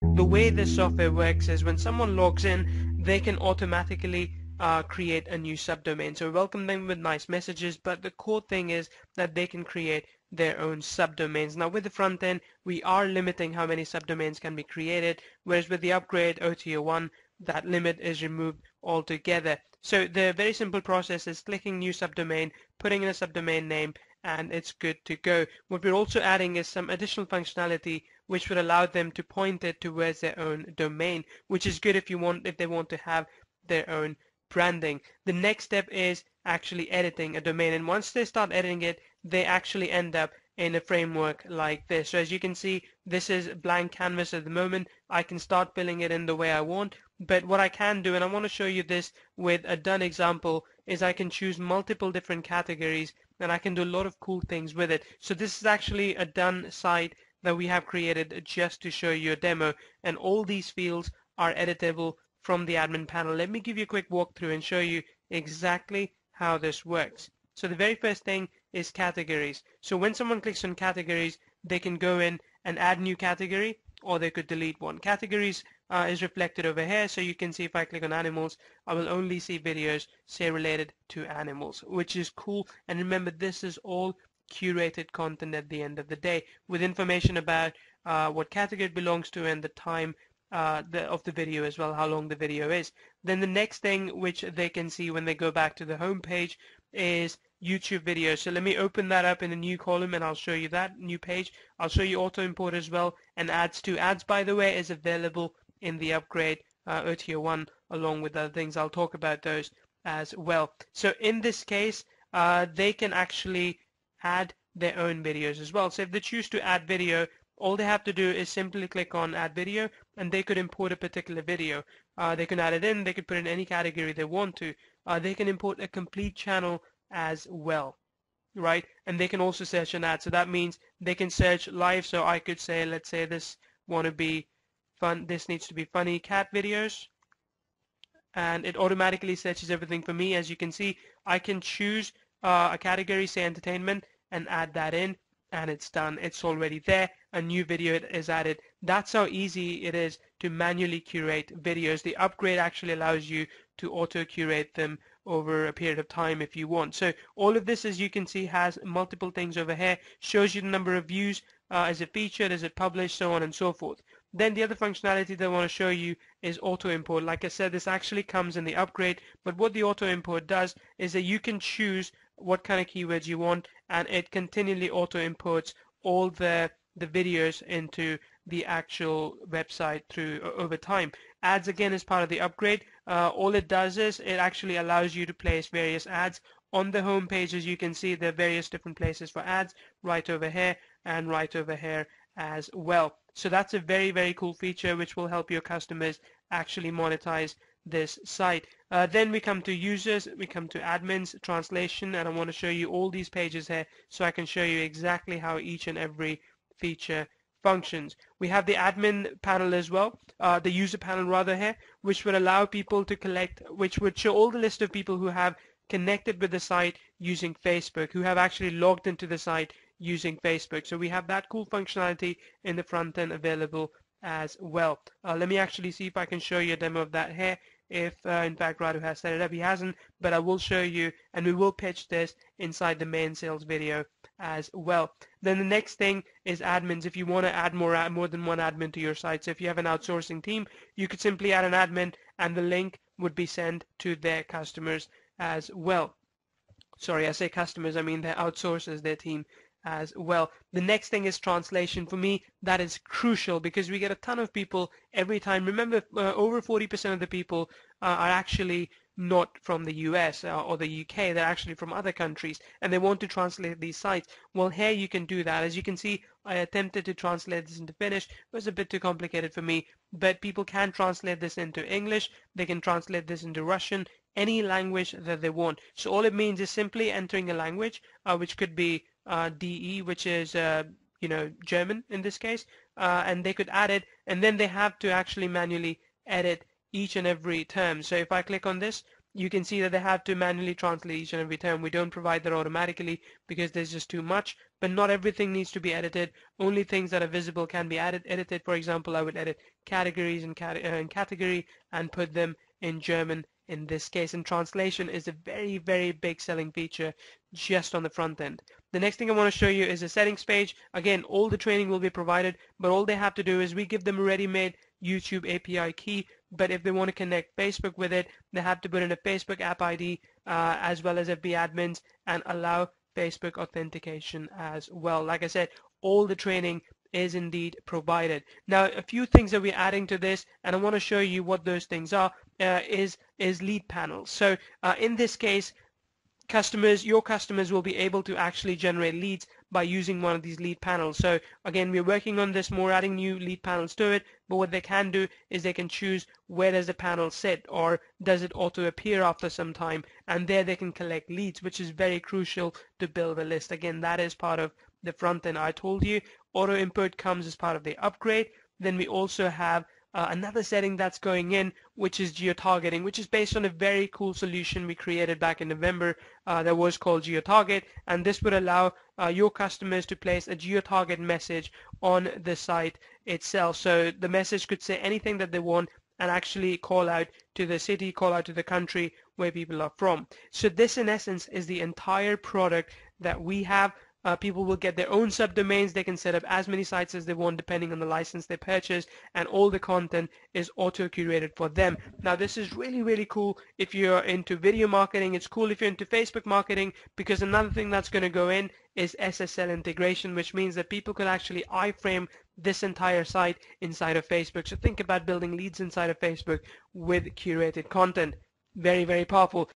The way this software works is when someone logs in, they can automatically create a new subdomain. So we welcome them with nice messages, but the core thing is that they can create their own subdomains. Now with the front end, we are limiting how many subdomains can be created, whereas with the upgrade OTO1, that limit is removed altogether. So the very simple process is clicking new subdomain, putting in a subdomain name, and it's good to go. What we're also adding is some additional functionality which would allow them to point it towards their own domain, which is good if they want to have their own branding. The next step is actually editing a domain, and once they start editing it, they actually end up in a framework like this. So as you can see, this is blank canvas at the moment. I can start filling it in the way I want, but what I can do, and I want to show you this with a done example, is I can choose multiple different categories and I can do a lot of cool things with it. So this is actually a done site that we have created just to show you a demo, and all these fields are editable from the admin panel. Let me give you a quick walkthrough and show you exactly how this works. So the very first thing is categories. So when someone clicks on categories, they can go in and add new category, or they could delete one. Categories is reflected over here, so you can see if I click on animals, I will only see videos say related to animals, which is cool. And remember, this is all curated content at the end of the day with information about what category it belongs to and the time of the video as well, how long the video is. Then the next thing which they can see when they go back to the home page is YouTube videos. So let me open that up in a new column and I'll show you that new page. I'll show you auto import as well, and ads too. Ads, by the way, is available in the upgrade OTO1 along with other things. I'll talk about those as well. So in this case, they can actually add their own videos as well. So if they choose to add video, all they have to do is simply click on add video and they could import a particular video. They can add it in, they could put in any category they want to. They can import a complete channel as well, right? And they can also search an ad. So that means they can search live. So I could say, let's say this want to be fun, this needs to be funny cat videos, and it automatically searches everything for me. As you can see, I can choose a category, say entertainment, and add that in, and it's done. It's already there. A new video is added. That's how easy it is to manually curate videos. The upgrade actually allows you to auto curate them over a period of time if you want. So all of this, as you can see, has multiple things over here, shows you the number of views, is it featured, is it published, so on and so forth. Then the other functionality that I want to show you is auto import. Like I said, this actually comes in the upgrade, but what the auto import does is that you can choose what kind of keywords you want, and it continually auto imports all the videos into the actual website through over time. Ads, again, is part of the upgrade. All it does is it actually allows you to place various ads on the home page. As you can see, there are various different places for ads, right over here and right over here as well. So that's a very, very cool feature which will help your customers actually monetize this site. Then we come to users, we come to admins, translation, and I want to show you all these pages here so I can show you exactly how each and every feature functions. We have the admin panel as well, the user panel rather here, which would allow people to collect, which would show all the list of people who have connected with the site using Facebook, who have actually logged into the site using Facebook. So we have that cool functionality in the front end available as well. Let me actually see if I can show you a demo of that here. If in fact Radu has set it up, he hasn't, but I will show you, and we will pitch this inside the main sales video as well. Then the next thing is admins. If you want to add more than one admin to your site, so if you have an outsourcing team, you could simply add an admin and the link would be sent to their customers as well. Sorry, I say customers, I mean their outsourcers, their team as well. The next thing is translation. For me, that is crucial because we get a ton of people every time. Remember, over 40% of the people are actually not from the US or the UK. They're actually from other countries and they want to translate these sites. Well, here you can do that. As you can see, I attempted to translate this into Finnish. It was a bit too complicated for me, but people can translate this into English. They can translate this into Russian, any language that they want. So all it means is simply entering a language, which could be DE, which is German in this case, and they could add it, and then they have to actually manually edit each and every term. So if I click on this, you can see that they have to manually translate each and every term. We don't provide that automatically because there's just too much, but not everything needs to be edited. Only things that are visible can be edited. For example, I would edit categories in category and put them in German in this case. And translation is a very, very big selling feature just on the front end. The next thing I want to show you is a settings page. Again, all the training will be provided, but all they have to do is we give them a ready-made YouTube API key, but if they want to connect Facebook with it, they have to put in a Facebook app ID as well as FB admins and allow Facebook authentication as well. Like I said, all the training is indeed provided. Now, a few things that we're adding to this, and I want to show you what those things are, is lead panels. So in this case, your customers will be able to actually generate leads by using one of these lead panels. So again, we're working on this more, adding new lead panels to it, but what they can do is they can choose where does the panel sit, or does it auto appear after some time, and there they can collect leads, which is very crucial to build a list. Again, that is part of the front end. I told you auto input comes as part of the upgrade. Then we also have another setting that's going in, which is geo-targeting, which is based on a very cool solution we created back in November that was called geo-target, and this would allow your customers to place a geo-target message on the site itself. So the message could say anything that they want and actually call out to the city, call out to the country where people are from. So this in essence is the entire product that we have. People will get their own subdomains. They can set up as many sites as they want depending on the license they purchase, and all the content is auto-curated for them. Now, this is really, really cool if you're into video marketing. It's cool if you're into Facebook marketing, because another thing that's going to go in is SSL integration, which means that people can actually iframe this entire site inside of Facebook. So think about building leads inside of Facebook with curated content. Very, very powerful.